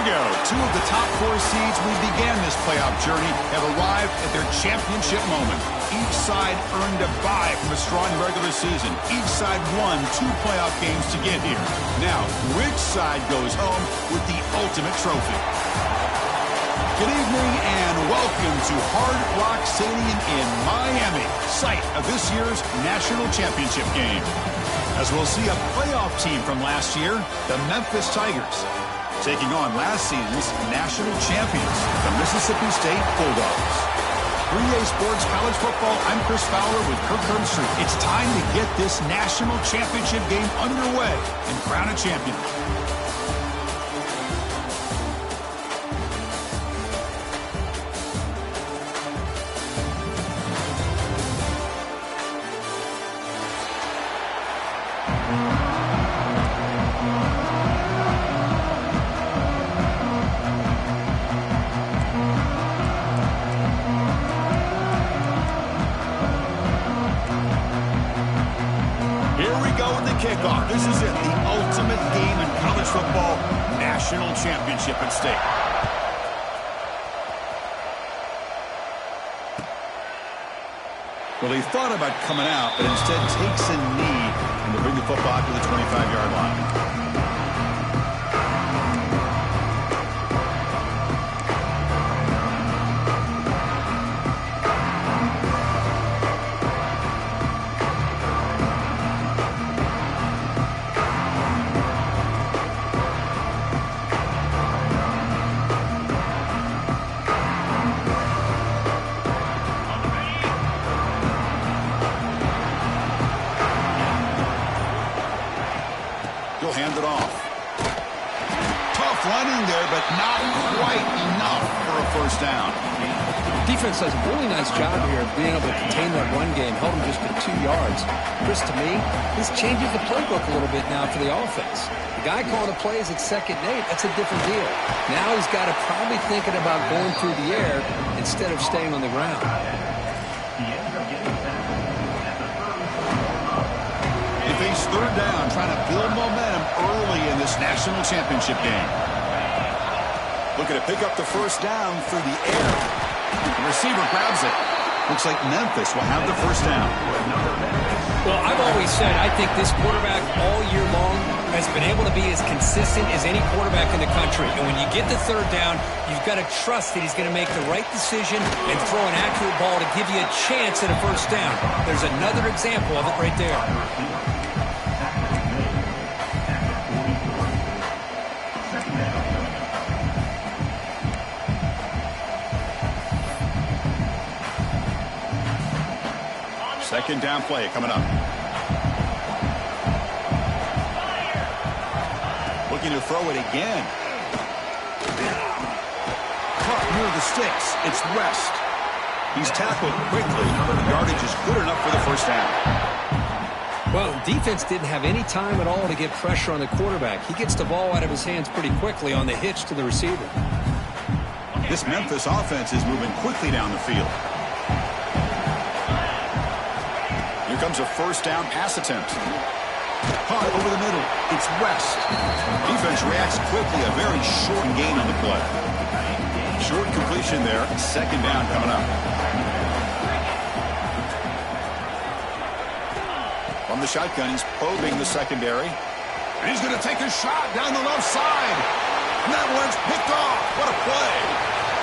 we go. Two of the top 4 seeds we began this playoff journey have arrived at their championship moment. Each side earned a bye from a strong regular season. Each side won 2 playoff games to get here. Now, which side goes home with the ultimate trophy? Good evening and welcome to Hard Rock Stadium in Miami, site of this year's national championship game. As we'll see a playoff team from last year, the Memphis Tigers, taking on last season's national champions, the Mississippi State Bulldogs. 3A Sports College Football, I'm Chris Fowler with Kirk Herbstreit. It's time to get this national championship game underway and crown a champion. Kickoff. This is it, the ultimate game in college football, national championship at stake. Well, he thought about coming out, but instead takes a knee and to bring the football to the 25-yard line. Hand it off. Tough running there, but not quite enough for a first down. Defense does a really nice job here of being able to contain that run game, held him just to 2 yards. Chris, to me, this changes the playbook a little bit now for the offense. The guy calling the plays at 2nd and 8, that's a different deal. Now he's got to probably thinking about going through the air instead of staying on the ground. Face 3rd down, trying to build momentum early in this national championship game. Looking to pick up the first down through the air. The receiver grabs it. Looks like Memphis will have the first down. Well, I've always said I think this quarterback all year long has been able to be as consistent as any quarterback in the country. And when you get the 3rd down, you've got to trust that he's going to make the right decision and throw an accurate ball to give you a chance at a first down. There's another example of it right there. Second down play coming up. Looking to throw it again. Caught near the sticks. It's West. He's tackled quickly, but the yardage is good enough for the first down. Well, defense didn't have any time at all to get pressure on the quarterback. He gets the ball out of his hands pretty quickly on the hitch to the receiver. This Memphis offense is moving quickly down the field. Here comes a first down pass attempt. Caught over the middle. It's West. Defense reacts quickly. A very short gain on the play. Short completion there. Second down coming up. From the shotgun, he's probing the secondary. And he's going to take a shot down the left side. And that one's picked off. What a play.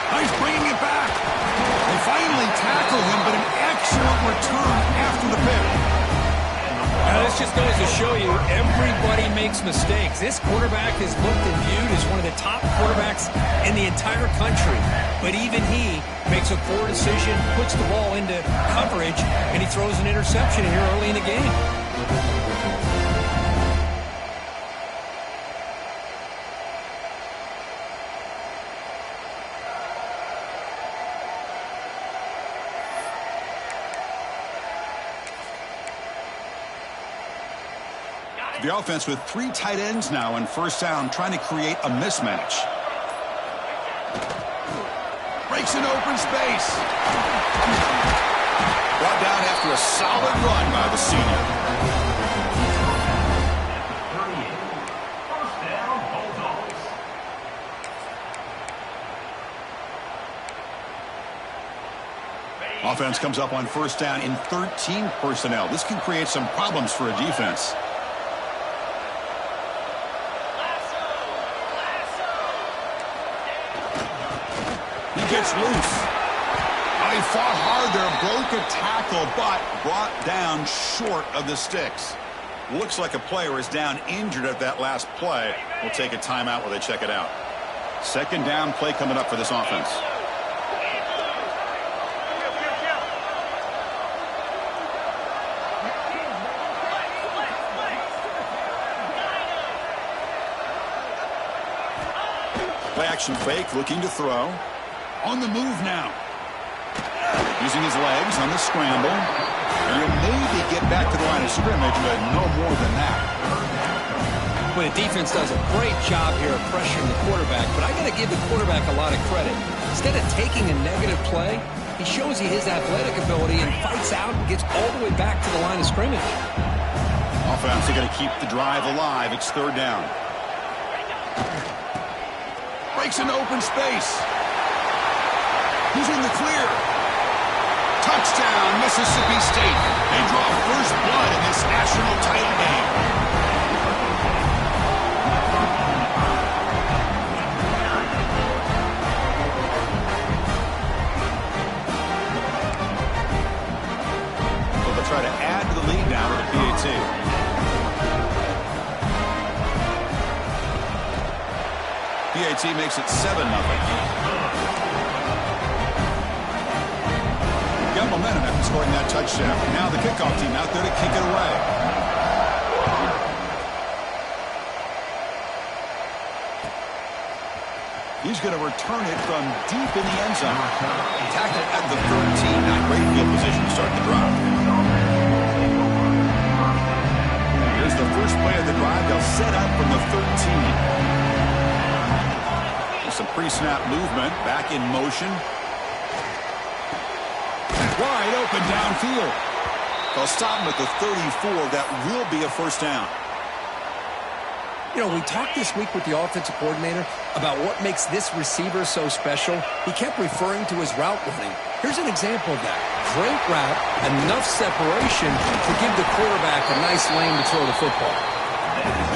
Now he's bringing it back. They finally tackle him, but an excellent return after the pick. Now, this just goes to show you everybody makes mistakes. This quarterback is looked and viewed as one of the top quarterbacks in the entire country. But even he makes a poor decision, puts the ball into coverage, and he throws an interception here early in the game. The offense with 3 tight ends now in first down, trying to create a mismatch. Breaks an open space. Brought down after a solid run by the senior. Offense comes up on first down in 13 personnel. This can create some problems for a defense. He gets loose. Oh, he fought hard there, broke a tackle, but brought down short of the sticks. Looks like a player is down injured at that last play. We'll take a timeout while they check it out. Second down play coming up for this offense. Play action fake, looking to throw. On the move now. Using his legs on the scramble. And he'll maybe get back to the line of scrimmage, but no more than that. Well, the defense does a great job here of pressuring the quarterback, but I got to give the quarterback a lot of credit. Instead of taking a negative play, he shows you his athletic ability and fights out and gets all the way back to the line of scrimmage. Offense, they got to keep the drive alive. It's third down. Breaks into open space. He's in the clear. Touchdown, Mississippi State. They draw first blood in this national title game. So they'll try to add to the lead now with the PAT. PAT makes it 7-0. Got momentum after scoring that touchdown. Now the kickoff team out there to kick it away. He's going to return it from deep in the end zone. Tackled at the 13. Not great field position to start the drive. Here's the first play of the drive. They'll set up from the 13. Some pre-snap movement, back in motion. Wide open downfield. They'll stop him at the 34. That will be a first down. You know, we talked this week with the offensive coordinator about what makes this receiver so special. He kept referring to his route running. Here's an example of that. Great route, enough separation to give the quarterback a nice lane to throw the football.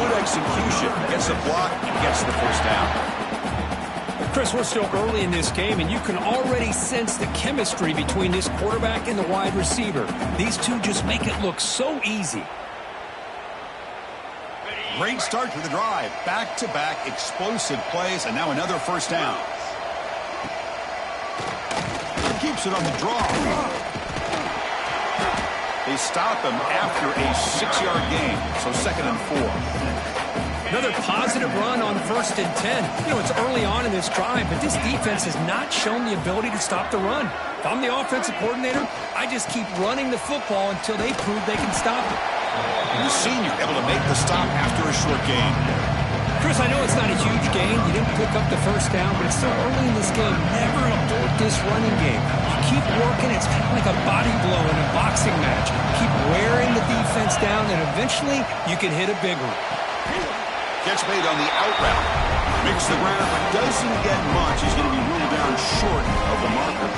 Good execution. Gets a block and gets the first down. Chris, we're still early in this game, and you can already sense the chemistry between this quarterback and the wide receiver. These two just make it look so easy. Great start to the drive. Back-to-back explosive plays, and now another first down. Keeps it on the draw. They stop him after a 6-yard gain, so 2nd and 4. Another positive run on 1st and 10. You know, it's early on in this drive, but this defense has not shown the ability to stop the run. If I'm the offensive coordinator, I just keep running the football until they prove they can stop it. The senior able to make the stop after a short gain. Chris, I know it's not a huge gain. You didn't pick up the first down, but it's still early in this game. Never abort this running game. You keep working. It's kind of like a body blow in a boxing match. Keep wearing the defense down, and eventually you can hit a big one. Gets made on the out route. Makes the ground, but doesn't get much. He's going to be ruled down short of the marker.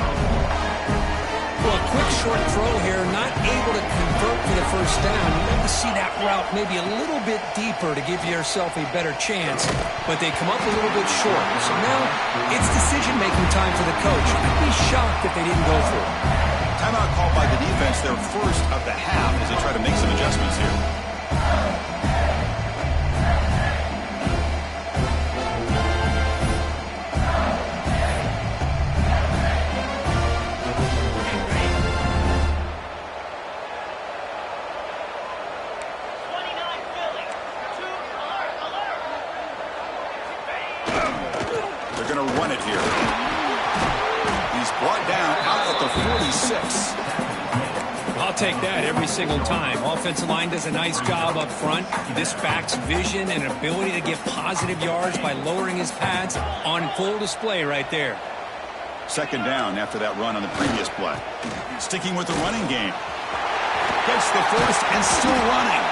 Well, a quick short throw here, not able to convert for the first down. You want to see that route maybe a little bit deeper to give yourself a better chance, but they come up a little bit short. So now it's decision-making time for the coach. I'd be shocked if they didn't go for it. Timeout called by the defense, their first of the half, as they try to make some adjustments here. Take that every single time. Offensive line does a nice job up front. This back's vision and ability to get positive yards by lowering his pads on full display right there. Second down after that run on the previous play. Sticking with the running game. Gets the first and still running.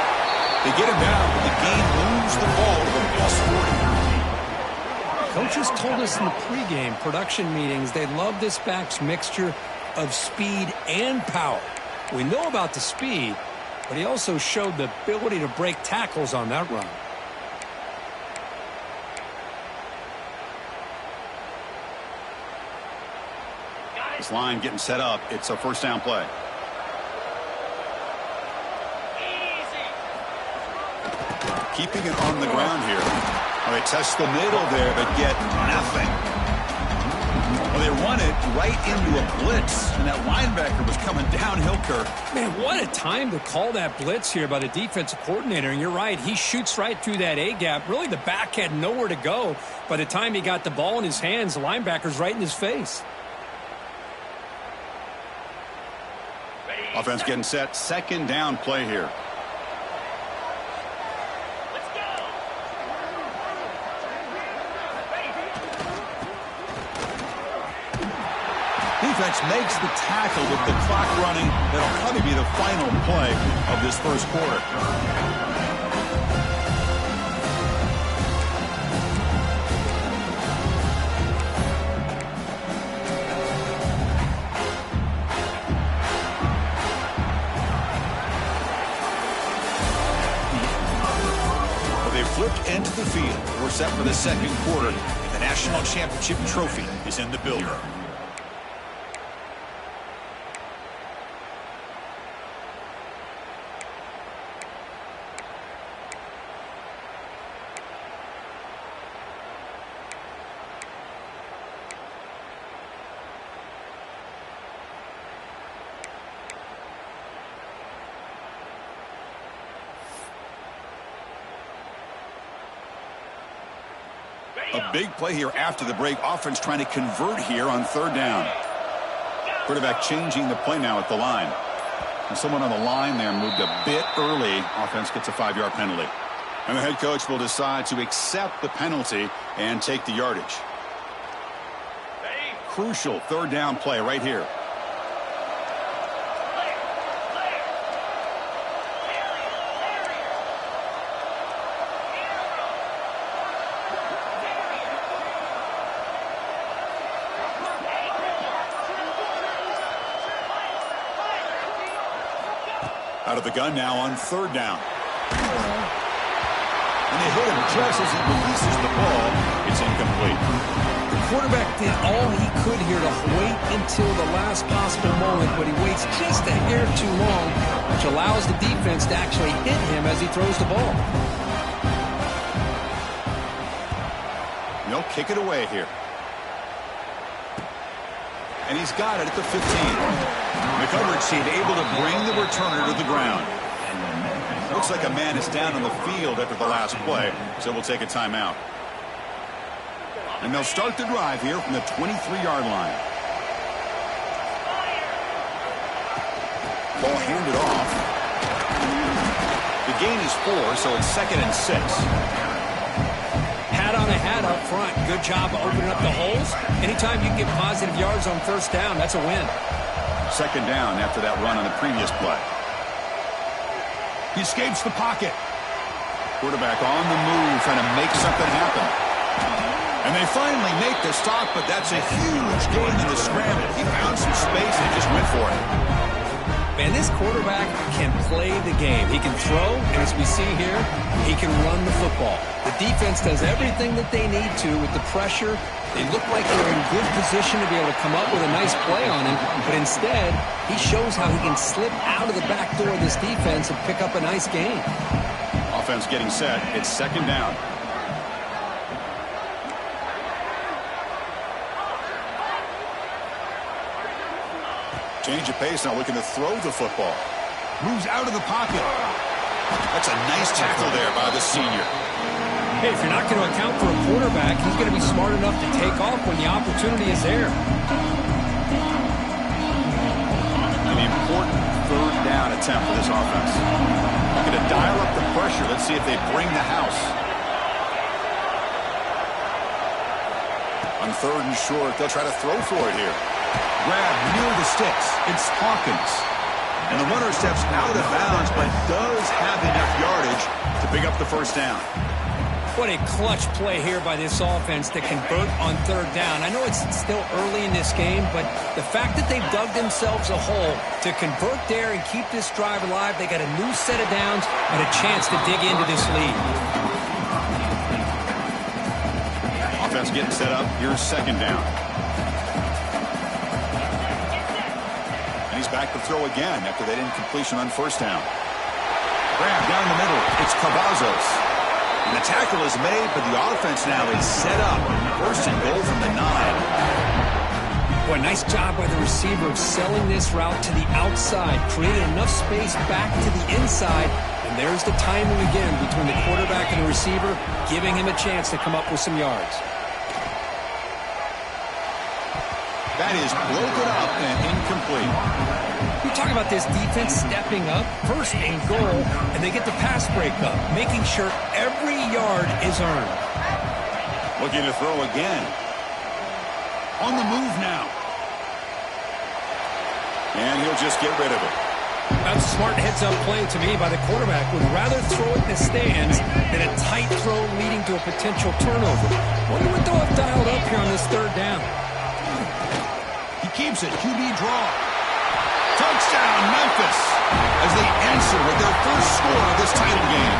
They get him down, but the game moves the ball to the +40. Coaches told us in the pregame production meetings they love this back's mixture of speed and power. We know about the speed, but he also showed the ability to break tackles on that run. This line getting set up. It's a first down play. Keeping it on the ground here. They test the middle there, but get nothing. Well, they run it right into a blitz, and that linebacker was coming downhill, Kirk. Man, what a time to call that blitz here by the defensive coordinator. And you're right, he shoots right through that A-gap. Really, the back had nowhere to go. By the time he got the ball in his hands, the linebacker's right in his face. Offense getting set. Second down play here. Defense makes the tackle with the clock running. That'll probably be the final play of this first quarter. Well, they flipped into the field. We're set for the second quarter. The national championship trophy is in the building. A big play here after the break. Offense trying to convert here on third down. Quarterback changing the play now at the line. And someone on the line there moved a bit early. Offense gets a 5-yard penalty. And the head coach will decide to accept the penalty and take the yardage. Crucial third down play right here. Out of the gun now on third down. And they hit him just as he releases the ball. It's incomplete. The quarterback did all he could here to wait until the last possible moment, but he waits just a hair too long, which allows the defense to actually hit him as he throws the ball. They'll kick it away here. And he's got it at the 15. The coverage team able to bring the returner to the ground. Looks like a man is down on the field after the last play, so we'll take a timeout. And they'll start the drive here from the 23-yard line. Ball handed off. The gain is 4, so it's 2nd and 6. Hat on a hat up front. Good job of opening up the holes. Anytime you can get positive yards on first down, that's a win. Second down after that run on the previous play. He escapes the pocket. Quarterback on the move, trying to make something happen. And they finally make the stop, but that's a huge gain in the scramble. He found some space and just went for it. Man, this quarterback can play the game. He can throw, and as we see here, he can run the football. The defense does everything that they need to with the pressure. They look like they're in good position to be able to come up with a nice play on him, but instead, he shows how he can slip out of the back door of this defense and pick up a nice gain. Offense getting set. It's second down. Change of pace now, looking to throw the football. Moves out of the pocket. That's a nice tackle there by the senior. Hey, if you're not going to account for a quarterback, he's going to be smart enough to take off when the opportunity is there. An important third down attempt for this offense. Looking to dial up the pressure. Let's see if they bring the house. On third and short, they'll try to throw for it here. Grab near the sticks. It's Hawkins. And the runner steps out of bounds, but does have enough yardage to pick up the first down. What a clutch play here by this offense to convert on third down. I know it's still early in this game, but the fact that they've dug themselves a hole to convert there and keep this drive alive, they got a new set of downs and a chance to dig into this lead. Offense getting set up. Here's second down. And he's back to throw again after that incompletion on first down. Grab down the middle. It's Cavazos. And the tackle is made, but the offense now is set up. First and goal from the 9. Boy, nice job by the receiver of selling this route to the outside, creating enough space back to the inside. And there's the timing again between the quarterback and the receiver, giving him a chance to come up with some yards. That is broken up and incomplete. We talk about this defense stepping up, first and goal, and they get the pass breakup, making sure every yard is earned. Looking to throw again. On the move now. And he'll just get rid of it. That's a smart heads-up play to me by the quarterback. Would rather throw it in the stands than a tight throw leading to a potential turnover. Wonder what they'll have dialed up here on this third down. He keeps it. QB draw. Touchdown, Memphis, as they answer with their first score of this title game.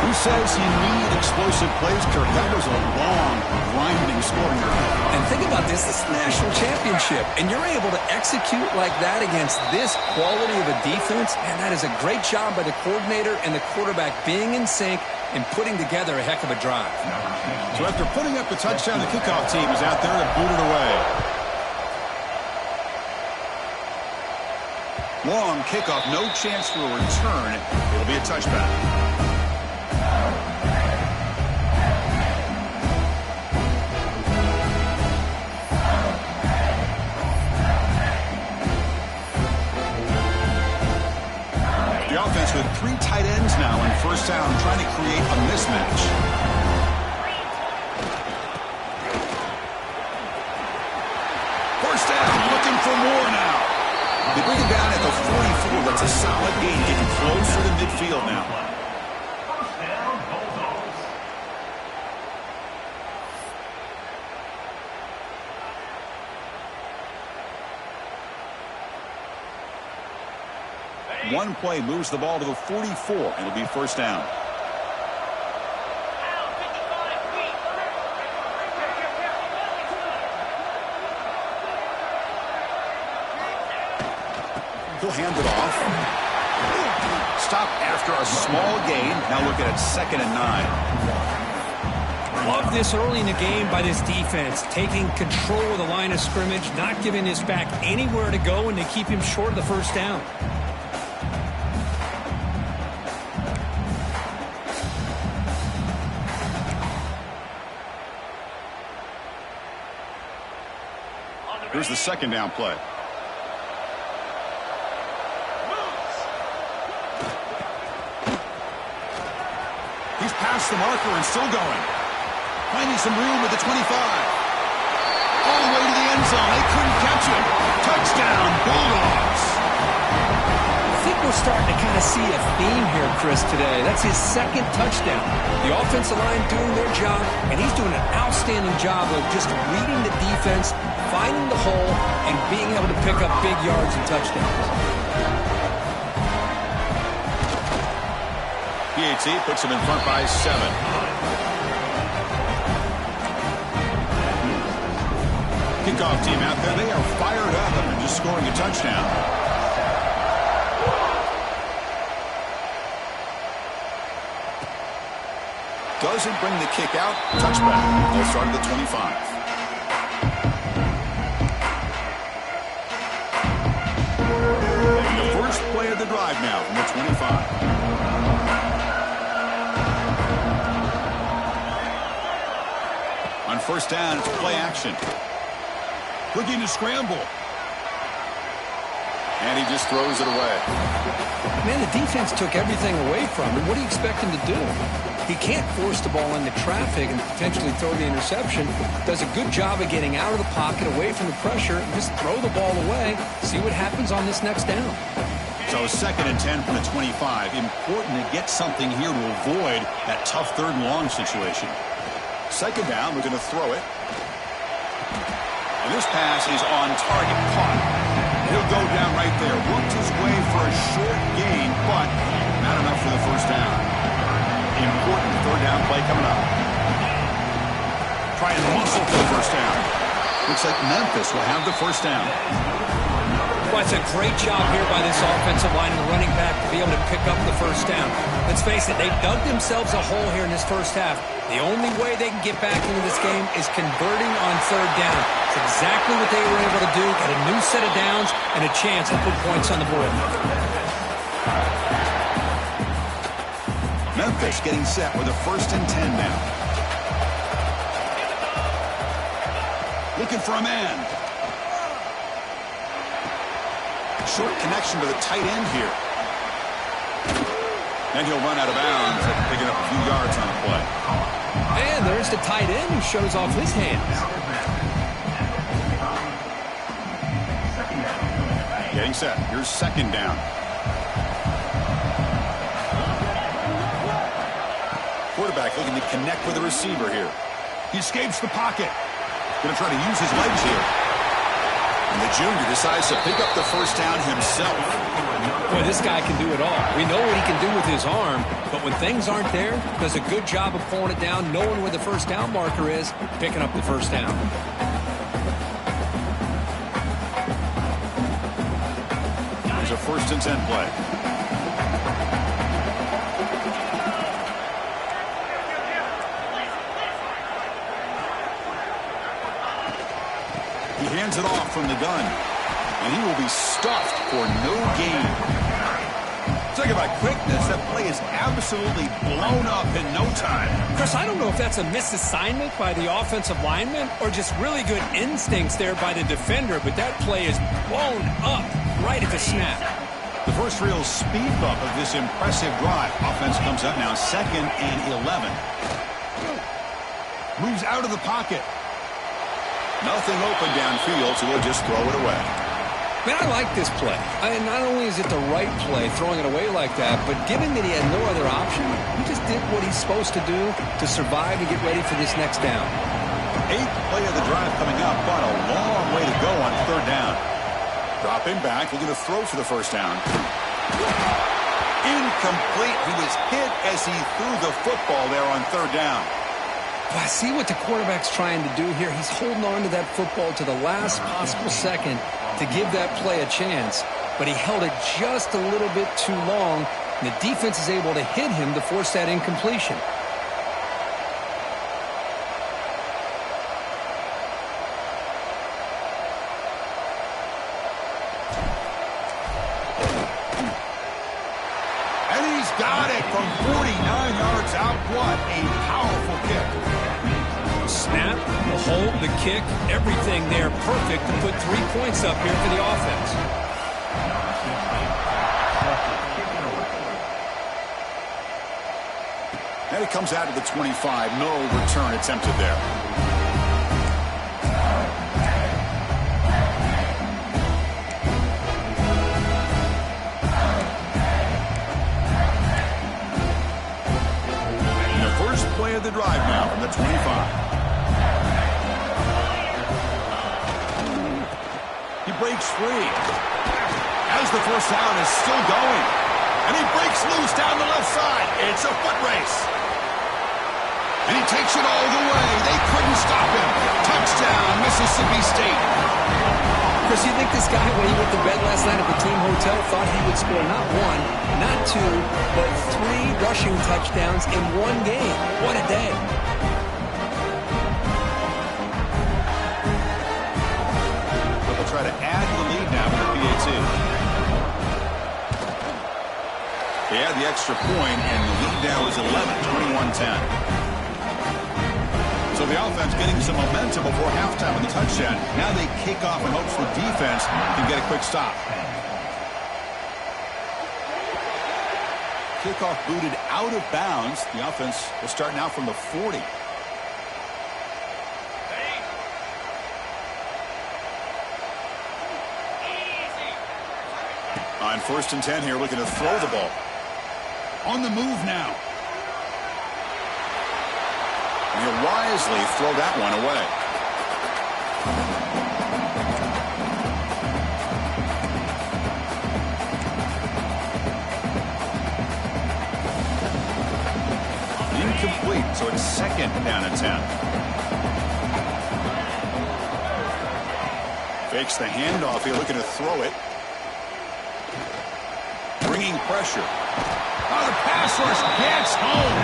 Who says you need explosive plays, Kirk? That was a long, grinding scoring drive. And think about this. This is the national championship, and you're able to execute like that against this quality of a defense, and that is a great job by the coordinator and the quarterback being in sync and putting together a heck of a drive. So after putting up the touchdown, the kickoff team is out there to boot it away. Long kickoff, no chance for a return. It'll be a touchback. The offense with 3 tight ends now on first down, trying to create a mismatch. First down, looking for more now. They bring it down at the 44. That's a solid gain, getting closer to midfield now. One play moves the ball to the 44. It'll be first down. He'll hand it off. Stop after a small gain. Now looking at second and 9. Love this early in the game by this defense, taking control of the line of scrimmage, not giving this back anywhere to go, and to keep him short of the first down. Here's the second down play. He's past the marker and still going. Finding some room at the 25. All the way to the end zone. They couldn't catch him. Touchdown, Bulldogs. I think we're starting to kind of see a theme here, Chris, today. That's his second touchdown. The offensive line doing their job, and he's doing an outstanding job of just reading the defense, finding the hole, and being able to pick up big yards and touchdowns. PAT puts him in front by 7. Kickoff team out there. They are fired up and just scoring a touchdown. Doesn't bring the kick out. Touchback. They'll start at the 25. The first play of the drive now from the 25. On first down, it's play action. Looking to scramble. And he just throws it away. Man, the defense took everything away from him. What do you expect him to do? He can't force the ball into traffic and potentially throw the interception. Does a good job of getting out of the pocket, away from the pressure, and just throw the ball away. See what happens on this next down. So 2nd and 10 from the 25. Important to get something here to avoid that tough 3rd and long situation. 2nd down, we're going to throw it. And this pass is on target, caught. He'll go down right there. Worked his way for a short gain, but not enough for the 1st down. Important 3rd down play coming up. Try and muscle for the 1st down. Looks like Memphis will have the 1st down. Well, it's a great job here by this offensive line and the running back to be able to pick up the 1st down. Let's face it, they dug themselves a hole here in this 1st half. The only way they can get back into this game is converting on 3rd down. It's exactly what they were able to do. Got a new set of downs and a chance to put points on the board. Memphis getting set with a 1st and 10 now. Looking for a man. Short connection to the tight end here. And he'll run out of bounds after picking up a few yards on the play. And there's the tight end who shows off his hands. Getting set. Here's 2nd down. Quarterback looking to connect with the receiver here. He escapes the pocket. Going to try to use his legs here. And the junior decides to pick up the 1st down himself. Boy, this guy can do it all. We know what he can do with his arm, but when things aren't there, does a good job of pulling it down, knowing where the 1st down marker is, picking up the 1st down. There's a 1st and 10 play. He hands it off from the gun, and he will be stuffed for no gain. Talking about quickness, that play is absolutely blown up in no time. Chris, I don't know if that's a misassignment by the offensive lineman or just really good instincts there by the defender, but that play is blown up right at the snap. The first real speed bump of this impressive drive. Offense comes up now 2nd and 11. Moves out of the pocket. Nothing open downfield, so he'll just throw it away. Man, I like this play. Not only is it the right play, throwing it away like that, but given that he had no other option, he just did what he's supposed to do to survive and get ready for this next down. 8th play of the drive coming up, but a long way to go on 3rd down. Dropping back, looking to throw for the 1st down. Incomplete. He was hit as he threw the football there on 3rd down. Well, I see what the quarterback's trying to do here. He's holding on to that football to the last possible second to give that play a chance, but he held it just a little bit too long, and the defense is able to hit him to force that incompletion. And he's got it from 49 yards out. What a powerful kick. Snap, the hold, the kick, everything there perfect to put 3 points up here for the offense. And it comes out to the 25. No return attempted there. And the first play of the drive now from the 25. He breaks free. As the 1st down is still going. And he breaks loose down the left side. It's a foot race. And he takes it all the way. They couldn't stop him. Touchdown, Mississippi State. Chris, you think this guy, when he went to bed last night at the team hotel, thought he would score not 1, not 2, but 3 rushing touchdowns in 1 game? What a day. Try to add to the lead now with the PAT. They add the extra point, and the lead now is 11, 21-10. So the offense getting some momentum before halftime with the touchdown. Now they kick off in hopes the defense can get a quick stop. Kickoff booted out of bounds. The offense will start now from the 40. On 1st and 10 here, looking to throw the ball. On the move now. And he'll wisely throw that one away. Incomplete, so it's 2nd down and 10. Fakes the handoff here, looking to throw it. Bringing pressure. Oh, the pass rush gets home.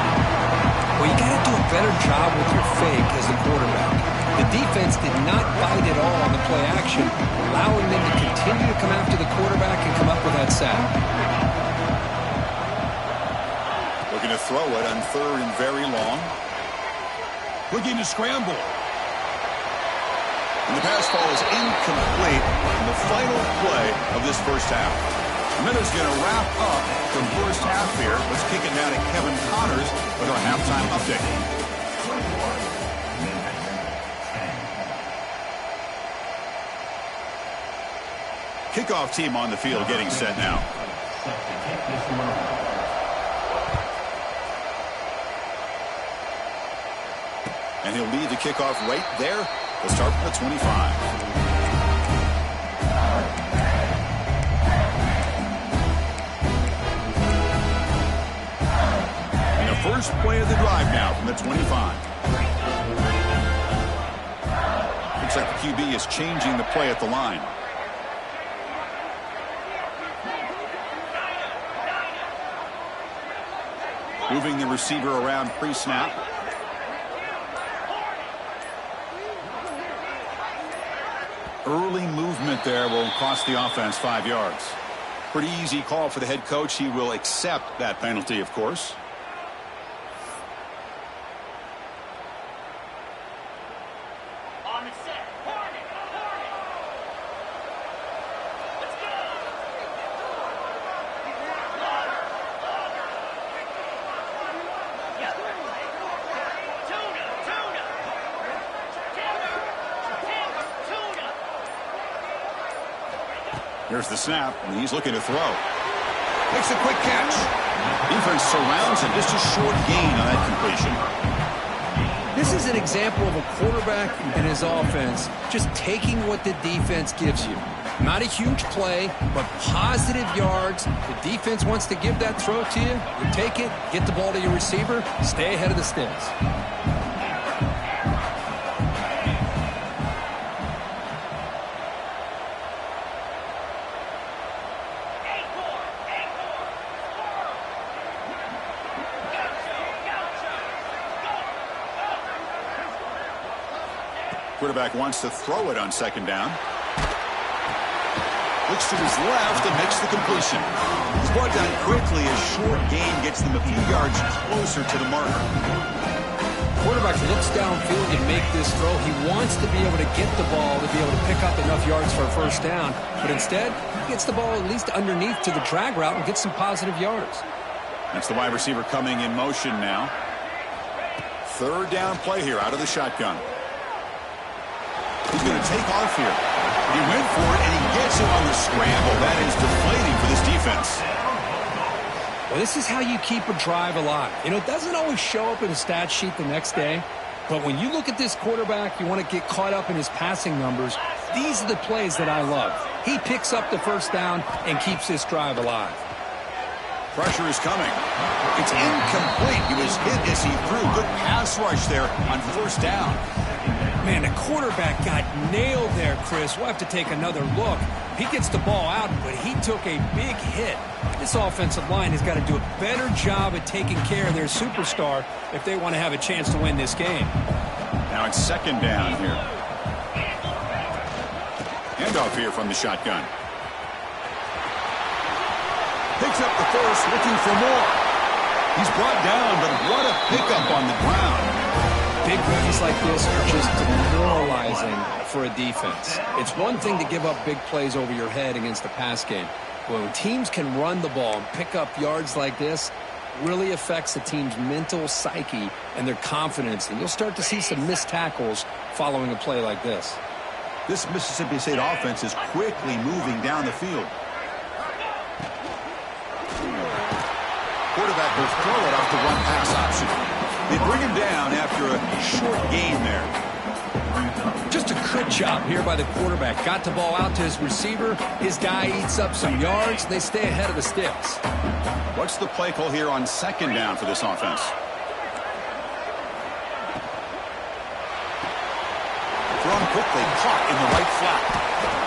Well, you got to do a better job with your fake as the quarterback. The defense did not bite at all on the play action, allowing them to continue to come after the quarterback and come up with that sack. Looking to throw it on 3rd and very long. Looking to scramble. And the pass ball is incomplete in the final play of this first half. Minutes going to wrap up the first half here. Let's kick it down to Kevin Connors with our halftime update. Kickoff team on the field getting set now. And he'll lead the kickoff right there. We'll start from the 25. First play of the drive now from the 25. Looks like the QB is changing the play at the line. Moving the receiver around pre-snap. Early movement there will cost the offense 5 yards. Pretty easy call for the head coach. He will accept that penalty, of course. Here's the snap, and he's looking to throw. Makes a quick catch. Defense surrounds him. Just a short gain on that completion. This is an example of a quarterback and his offense just taking what the defense gives you. Not a huge play, but positive yards. The defense wants to give that throw to you. You take it, get the ball to your receiver, stay ahead of the sticks. Quarterback wants to throw it on 2nd down. Looks to his left and makes the completion. He's brought down quickly. A short gain gets them a few yards closer to the marker. Quarterback looks downfield to make this throw. He wants to be able to get the ball to be able to pick up enough yards for a first down. But instead, he gets the ball at least underneath to the drag route and gets some positive yards. That's the wide receiver coming in motion now. 3rd down play here out of the shotgun. He's going to take off here. He went for it, and he gets it on the scramble. That is deflating for this defense. Well, this is how you keep a drive alive. You know, it doesn't always show up in the stat sheet the next day, but when you look at this quarterback, you want to get caught up in his passing numbers. These are the plays that I love. He picks up the first down and keeps this drive alive. Pressure is coming. It's incomplete. He was hit as he threw. Good pass rush there on 1st down. Man, the quarterback got nailed there, Chris. We'll have to take another look. He gets the ball out, but he took a big hit. This offensive line has got to do a better job at taking care of their superstar if they want to have a chance to win this game. Now it's 2nd down here. Handoff here from the shotgun. Picks up the first, looking for more. He's brought down, but what a pickup on the ground. Big runs like this are just demoralizing for a defense. It's one thing to give up big plays over your head against the pass game. But when teams can run the ball and pick up yards like this, it really affects the team's mental psyche and their confidence. And you'll start to see some missed tackles following a play like this. This Mississippi State offense is quickly moving down the field. quarterback will throw it off the run pass option. They bring him down after a short gain there. Just a good job here by the quarterback. Got the ball out to his receiver. His guy eats up some yards. They stay ahead of the sticks. What's the play call here on second down for this offense? Thrown quickly, caught in the right flat.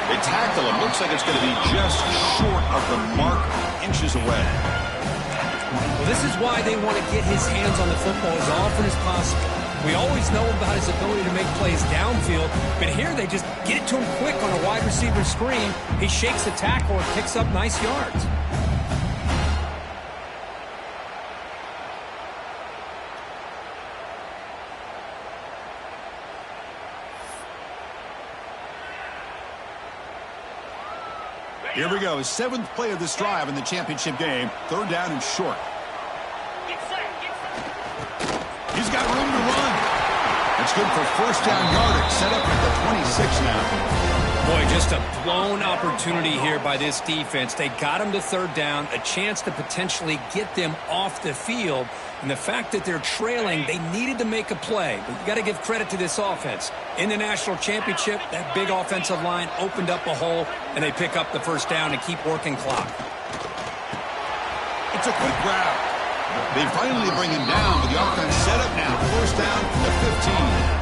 They tackle him. Looks like it's going to be just short of the mark, inches away. Well, this is why they want to get his hands on the football as often as possible. We always know about his ability to make plays downfield, but here they just get it to him quick on a wide receiver screen. He shakes the tackle and picks up nice yards. Here we go. Seventh play of this drive in the championship game. Third down and short. He's got room to run. That's good for first down yardage. Set up at the 26 now. Boy, just a blown opportunity here by this defense. They got him to third down, a chance to potentially get them off the field. And the fact that they're trailing, they needed to make a play. But you got to give credit to this offense. In the national championship, that big offensive line opened up a hole, and they pick up the first down and keep working clock. It's a quick grab. They finally bring him down, but the offense set up now. First down from the 15.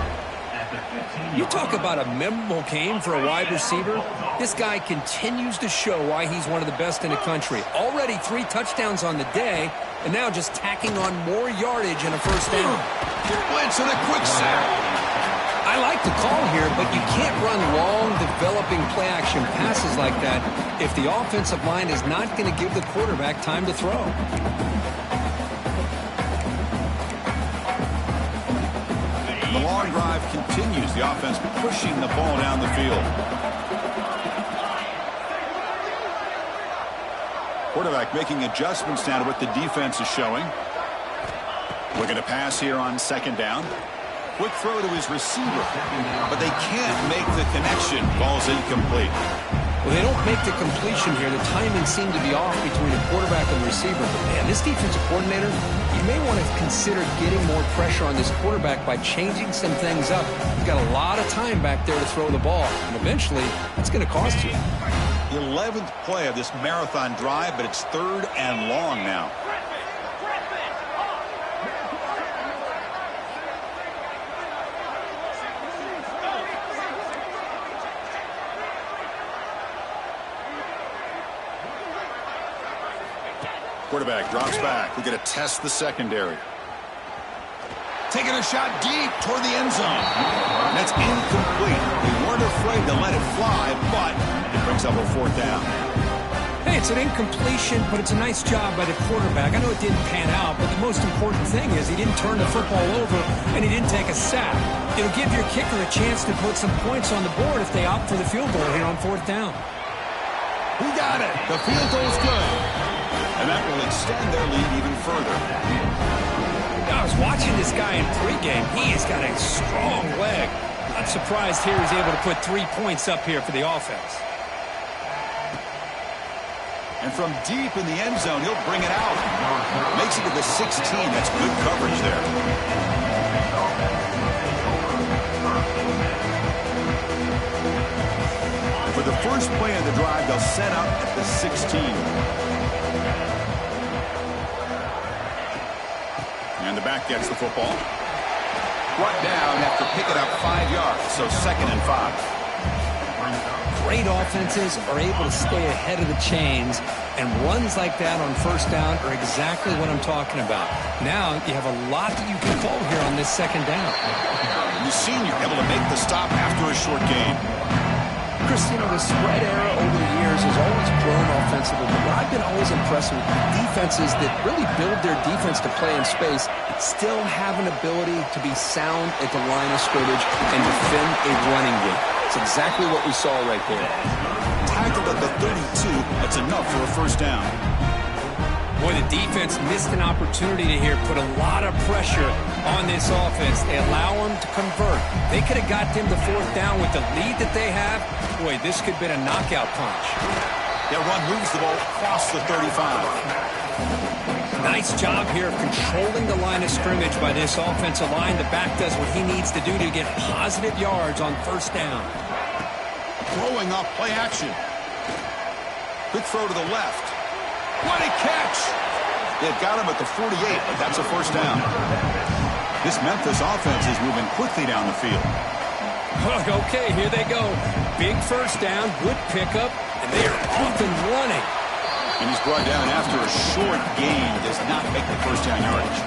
You talk about a memorable game for a wide receiver. This guy continues to show why he's one of the best in the country. Already 3 touchdowns on the day, and now just tacking on more yardage and a first down. Blitz and a quick sack. I like the call here, but you can't run long, developing play-action passes like that if the offensive line is not going to give the quarterback time to throw. The long drive continues. The offense pushing the ball down the field. Quarterback making adjustments now to what the defense is showing. Looking to pass here on second down. Quick throw to his receiver, but they can't make the connection. Ball's incomplete. Well, they don't make the completion here. The timing seemed to be off between the quarterback and the receiver. But, man, this defensive coordinator, you may want to consider getting more pressure on this quarterback by changing some things up. You've got a lot of time back there to throw the ball, and eventually it's going to cost you. The 11th play of this marathon drive, but it's third and long now. Quarterback drops back. We're going to test the secondary. Taking a shot deep toward the end zone. That's incomplete. They weren't afraid to let it fly, but it brings up a fourth down. Hey, it's an incompletion, but it's a nice job by the quarterback. I know it didn't pan out, but the most important thing is he didn't turn the football over and he didn't take a sack. It'll give your kicker a chance to put some points on the board if they opt for the field goal here on fourth down. Who got it? The field goal's good. And that will extend their lead even further. I was watching this guy in pregame. He has got a strong leg. Not surprised here he's able to put 3 points up here for the offense. And from deep in the end zone, he'll bring it out. Makes it to the 16. That's good coverage there. For the first play of the drive, they'll set up at the 16. And the back gets the football. Brought down after picking up 5 yards, so 2nd and 5. Great offenses are able to stay ahead of the chains, and runs like that on first down are exactly what I'm talking about. Now you have a lot that you can call here on this second down. The senior able to make the stop after a short gain. Chris, you know, the spread era over the years has always grown offensively, but what I've been always impressed with defenses that really build their defense to play in space still have an ability to be sound at the line of scrimmage and defend a running game. It's exactly what we saw right there. Tackled at the 32, that's enough for a first down. Boy, the defense missed an opportunity to here put a lot of pressure on this offense. They allow them to convert. They could have got them to fourth down with the lead that they have. Boy, this could have been a knockout punch. That run moves the ball across the 35. Nice job here of controlling the line of scrimmage by this offensive line. The back does what he needs to do to get positive yards on first down. Throwing off play action. Quick throw to the left. What a catch! It got him at the 48, but that's a first down. This Memphis offense is moving quickly down the field. Okay, here they go. Big first down, good pickup, and they are off and running. And he's brought down after a short gain. Does not make the first down yardage.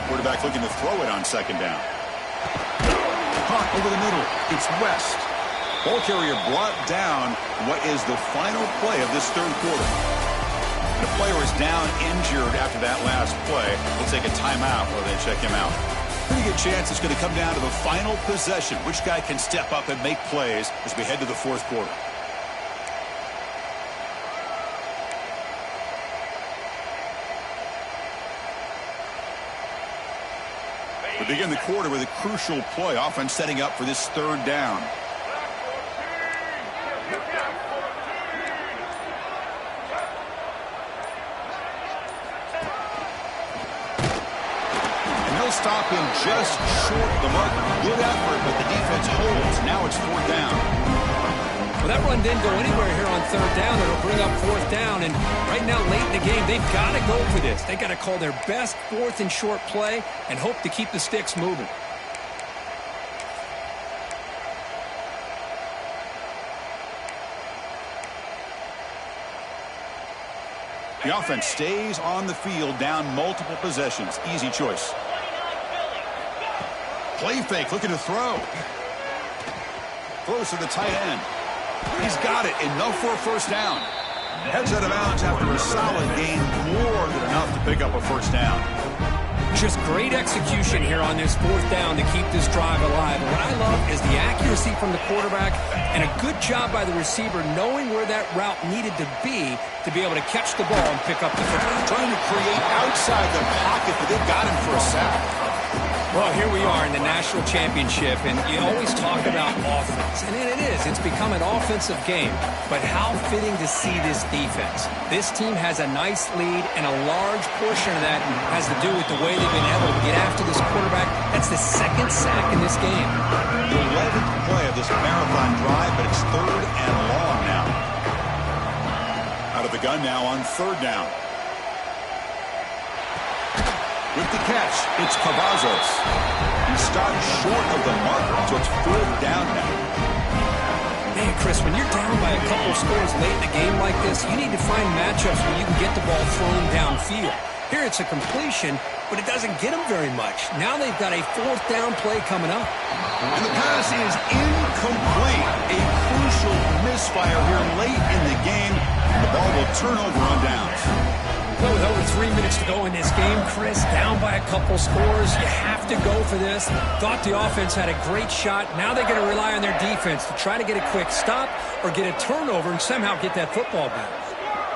Quarterback looking to throw it on second down. Caught over the middle. It's West. Ball carrier brought down what is the final play of this third quarter. The player is down injured after that last play. We'll take a timeout while they check him out. Pretty good chance it's going to come down to the final possession. Which guy can step up and make plays as we head to the fourth quarter. We begin the quarter with a crucial play. Offense setting up for this third down. Stop him just short of the mark. Good effort, but the defense holds. Now it's fourth down. Well, that run didn't go anywhere here on third down. It'll bring up fourth down. And right now, late in the game, they've got to go for this. They've got to call their best fourth and short play and hope to keep the sticks moving. The offense stays on the field, down multiple possessions. Easy choice. Play fake, looking to throw. Throws to the tight end. He's got it, enough for a first down. Heads out of bounds after a solid gain, more than enough to pick up a first down. Just great execution here on this fourth down to keep this drive alive. And what I love is the accuracy from the quarterback and a good job by the receiver knowing where that route needed to be able to catch the ball and pick up the football. Trying to create outside the pocket, but they've got him for a sack. Well, here we are in the national championship, and you always talk about offense. And it is. It's become an offensive game. But how fitting to see this defense. This team has a nice lead, and a large portion of that has to do with the way they've been able to get after this quarterback. That's the second sack in this game. The 11th play of this marathon drive, but it's third and long now. Out of the gun now on third down. With the catch, it's Cavazos. He stopped short of the marker, so it's fourth down now. Man, Chris, when you're down by a couple scores late in a game like this, you need to find matchups where you can get the ball thrown downfield. Here it's a completion, but it doesn't get them very much. Now they've got a fourth down play coming up. And the pass is incomplete. A crucial misfire here late in the game. The ball will turn over on downs. Well, with over 3 minutes to go in this game, Chris, down by a couple scores, you have to go for this. Thought the offense had a great shot. Now they're going to rely on their defense to try to get a quick stop or get a turnover and somehow get that football back.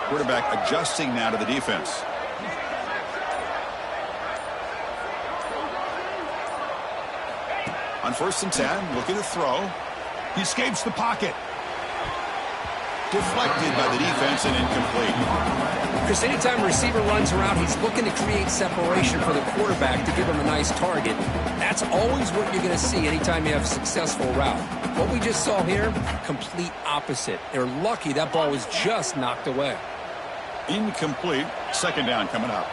Quarterback adjusting now to the defense. On first and 10, looking to throw. He escapes the pocket. Deflected by the defense and incomplete. Chris, anytime a receiver runs around, he's looking to create separation for the quarterback to give him a nice target. That's always what you're going to see anytime you have a successful route. What we just saw here, complete opposite. They're lucky that ball was just knocked away. Incomplete. Second down coming up.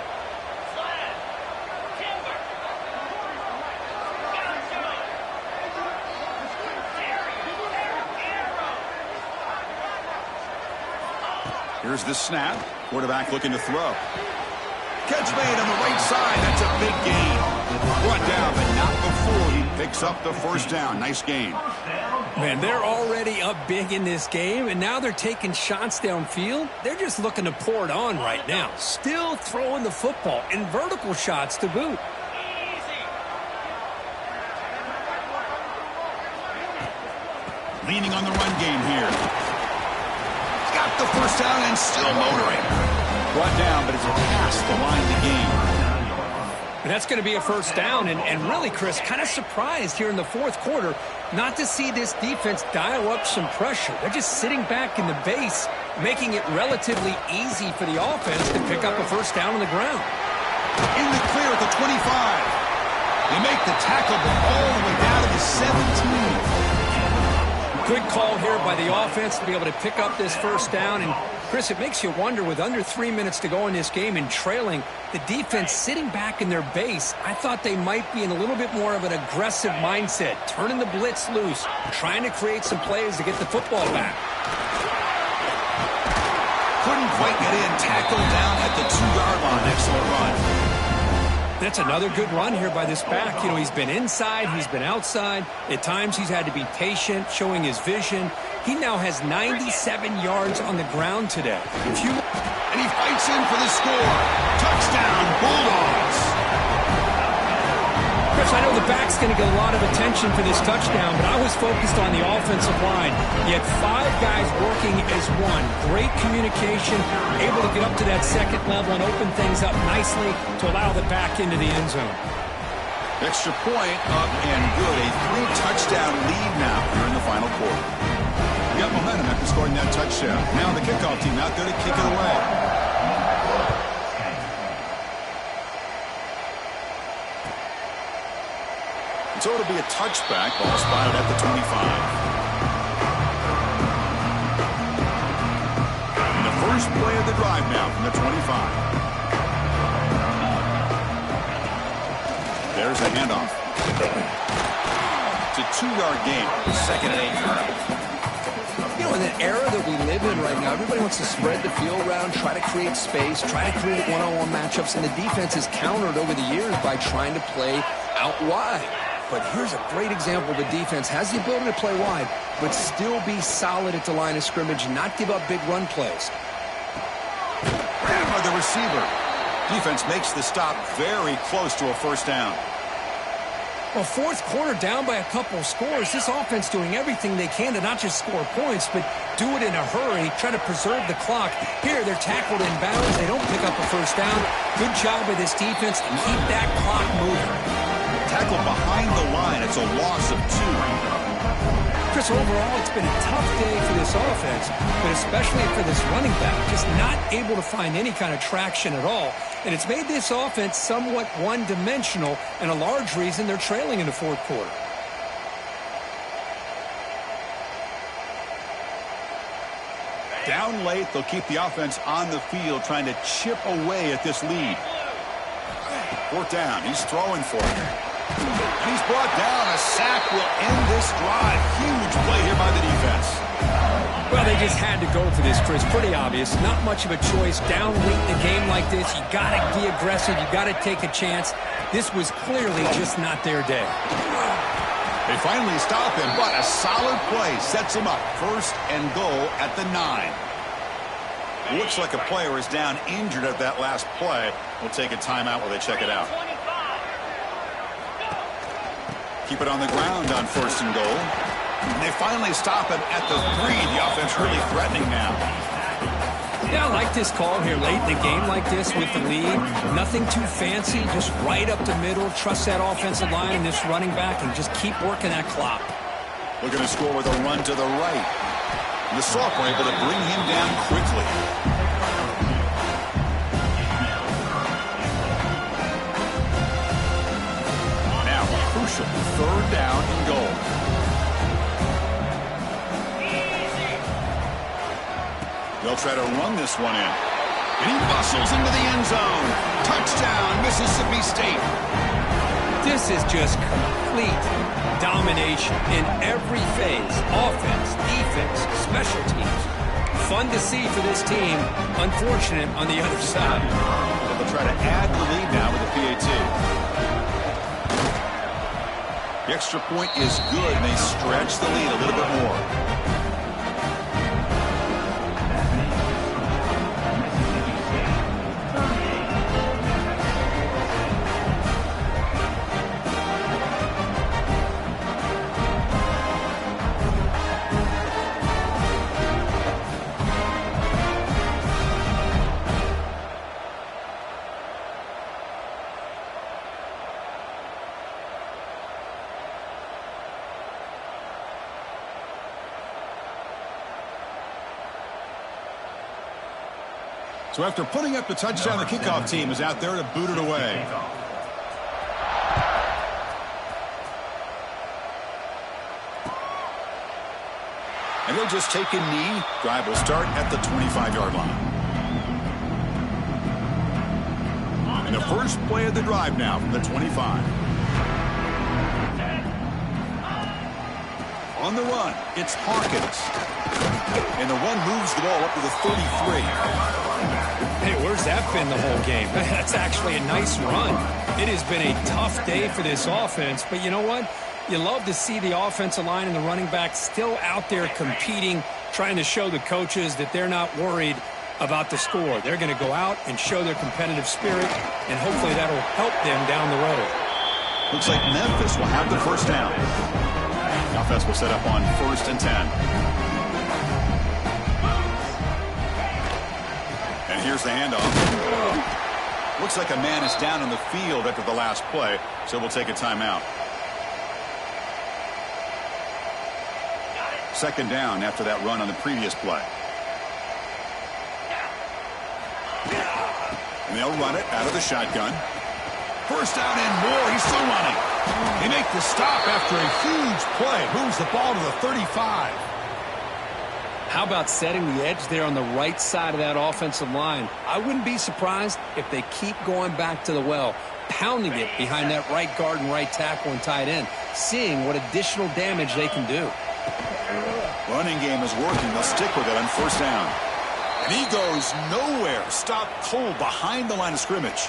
Here's the snap. Quarterback looking to throw. Catch made on the right side. That's a big gain. Brought down, but not before he picks up the first down. Nice gain. Man, they're already up big in this game, and now they're taking shots downfield. They're just looking to pour it on right now. Still throwing the football, and vertical shots to boot. Leaning on the run game here. Got the first down and still motoring. Brought down, but it's past the line of the game. And that's going to be a first down, and really, Chris, kind of surprised here in the fourth quarter not to see this defense dial up some pressure. They're just sitting back in the base making it relatively easy for the offense to pick up a first down on the ground. In the clear at the 25. They make the tackle all the way down to the 17. Good call here by the offense to be able to pick up this first down. And, Chris, it makes you wonder, with under 3 minutes to go in this game and trailing, the defense sitting back in their base, I thought they might be in a little bit more of an aggressive mindset, turning the blitz loose, trying to create some plays to get the football back. Couldn't quite get in. Tackled down at the 2-yard line. Excellent run. That's another good run here by this back. You know, he's been inside, he's been outside. At times he's had to be patient, showing his vision. He now has 97 yards on the ground today. And he fights in for the score. Touchdown, Bulldogs. Chris, I know the back's going to get a lot of attention for this touchdown, but I was focused on the offensive line. He had 5 guys working as one. Great communication, able to get up to that second level and open things up nicely to allow the back into the end zone. Extra point up and good. A 3-touchdown lead now here in the final quarter. We got momentum after scoring that touchdown. Now the kickoff team out there to kick it away. So it'll be a touchback. Ball spotted at the 25. And the first play of the drive now from the 25. There's a handoff. It's a 2-yard gain. 2nd and 8. You know, in the era that we live in right now, everybody wants to spread the field around, try to create space, try to create one-on-one matchups, and the defense has countered over the years by trying to play out wide. But here's a great example. The defense has the ability to play wide, but still be solid at the line of scrimmage and not give up big run plays. Grabbed by the receiver. Defense makes the stop very close to a first down. Well, fourth quarter down by a couple of scores. This offense doing everything they can to not just score points, but do it in a hurry, try to preserve the clock. Here, they're tackled in bounds. They don't pick up a first down. Good job by this defense to keep that clock moving. Tackle behind the line. It's a loss of 2. Chris, overall, it's been a tough day for this offense, but especially for this running back, just not able to find any kind of traction at all. And it's made this offense somewhat one-dimensional, and a large reason they're trailing in the fourth quarter. Down late, they'll keep the offense on the field, trying to chip away at this lead. 4th down. He's throwing for it. And he's brought down. A sack will end this drive. Huge play here by the defense. Well, they just had to go for this, Chris. Pretty obvious. Not much of a choice. Down late in a game like this, you got to be aggressive. You got to take a chance. This was clearly just not their day. They finally stop him, but a solid play sets him up. 1st and goal at the 9. Looks like a player is down injured at that last play. We'll take a timeout while they check it out. Keep it on the ground on 1st and goal. And they finally stop him at the 3. The offense really threatening now. Yeah, I like this call here late in the game like this with the lead. Nothing too fancy, just right up the middle. Trust that offensive line and this running back and just keep working that clock. Looking to score with a run to the right. And the sophomore able to bring him down quickly. Now, crucial 3rd down and goal. They'll try to run this one in. And he bustles into the end zone. Touchdown, Mississippi State. This is just complete domination in every phase. Offense, defense, special teams. Fun to see for this team. Unfortunate on the other side. They'll try to add the lead now with the PAT. The extra point is good, and they stretch the lead a little bit more. So after putting up the touchdown, the kickoff team is out there to boot it away. And they'll just take a knee. Drive will start at the 25-yard line. And the first play of the drive now from the 25. On the run, it's Hawkins. And the run moves the ball up to the 33. Hey, where's that been the whole game? That's actually a nice run. It has been a tough day for this offense, but you know what? You love to see the offensive line and the running back still out there competing, trying to show the coaches that they're not worried about the score. They're going to go out and show their competitive spirit, and hopefully that'll help them down the road. Looks like Memphis will have the first down. The offense will set up on 1st and 10. And here's the handoff. Looks like a man is down on the field after the last play, so we'll take a timeout. 2nd down after that run on the previous play. And they'll run it out of the shotgun. First down and more. He's still running. They make the stop after a huge play. Moves the ball to the 35. How about setting the edge there on the right side of that offensive line? I wouldn't be surprised if they keep going back to the well, pounding it behind that right guard and right tackle and tight end, seeing what additional damage they can do. Running game is working. They'll stick with it on 1st down. And he goes nowhere. Stopped cold behind the line of scrimmage.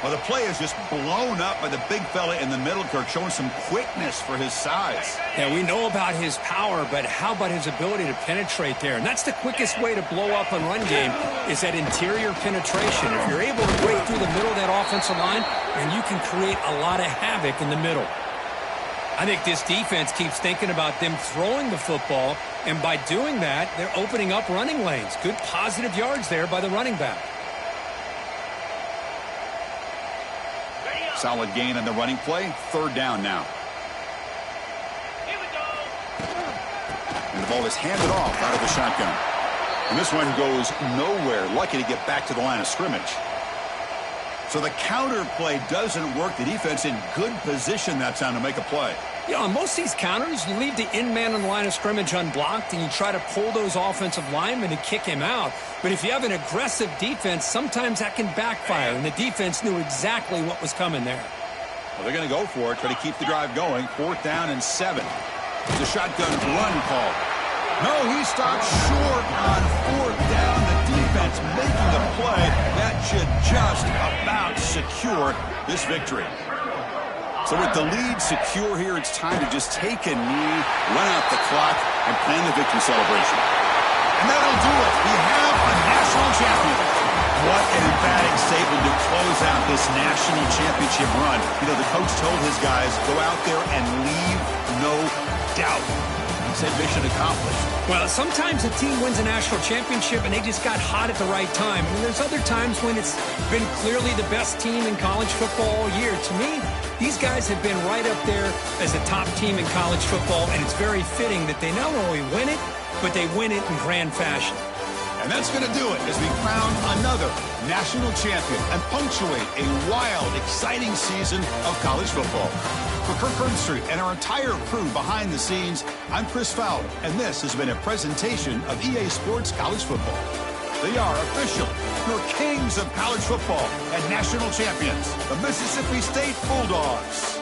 Well, the play is just blown up by the big fella in the middle, Kirk, showing some quickness for his size. Yeah, we know about his power, but how about his ability to penetrate there? And that's the quickest way to blow up a run game is that interior penetration. If you're able to break through the middle of that offensive line, then you can create a lot of havoc in the middle. I think this defense keeps thinking about them throwing the football, and by doing that, they're opening up running lanes. Good positive yards there by the running back. Solid gain on the running play. 3rd down now. Here we go. And the ball is handed off out of the shotgun. And this one goes nowhere. Lucky to get back to the line of scrimmage. So the counter play doesn't work. The defense in good position that time to make a play. You know, on most of these counters, you leave the in man on the line of scrimmage unblocked, and you try to pull those offensive linemen to kick him out. But if you have an aggressive defense, sometimes that can backfire, and the defense knew exactly what was coming there. Well, they're going to go for it, try to keep the drive going. 4th down and 7. It's a shotgun run call. No, he stopped short on 4th down. The defense making the play. That should just about secure this victory. So with the lead secure here, it's time to just take a knee, run out the clock, and plan the victory celebration. And that'll do it. We have a national champion. What an emphatic statement to close out this national championship run. You know, the coach told his guys, go out there and leave no doubt. He said mission accomplished. Well, sometimes a team wins a national championship and they just got hot at the right time. And there's other times when it's been clearly the best team in college football all year. To me, these guys have been right up there as a top team in college football, and it's very fitting that they not only win it, but they win it in grand fashion. And that's going to do it as we crown another national champion and punctuate a wild, exciting season of college football. For Kirk Herbstreit and our entire crew behind the scenes, I'm Chris Fowler, and this has been a presentation of EA Sports College Football. They are official, your kings of college football and national champions, the Mississippi State Bulldogs.